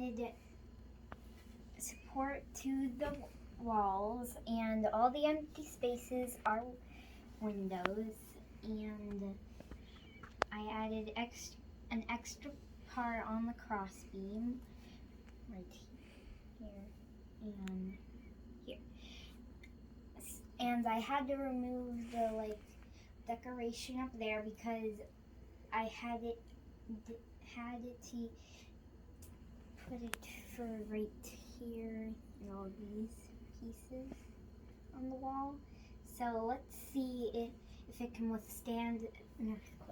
added support to the walls, and all the empty spaces are windows, and I added an extra part on the crossbeam right here and here. And I had to remove the decoration up there because I had to put it for right here and all these pieces on the wall. So let's see if it can withstand an earthquake.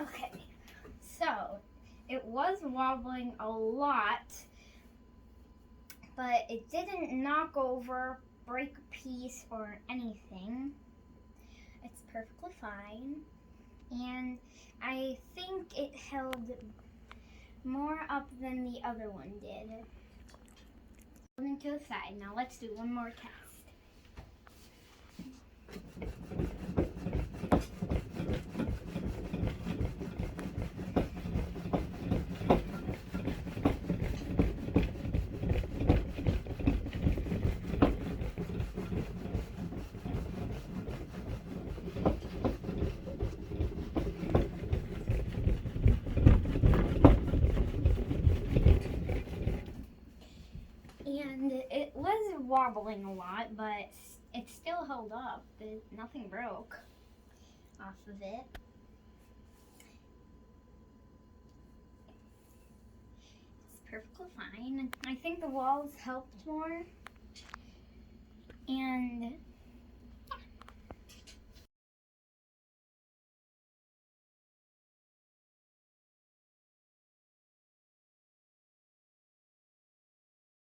Okay, so it was wobbling a lot, but it didn't knock over, break a piece, or anything. It's perfectly fine, and I think it held more up than the other one did. Moving to the side. Now let's do one more test. And it was wobbling a lot, but it still held up. Nothing broke off of it. It's perfectly fine. I think the walls helped more. And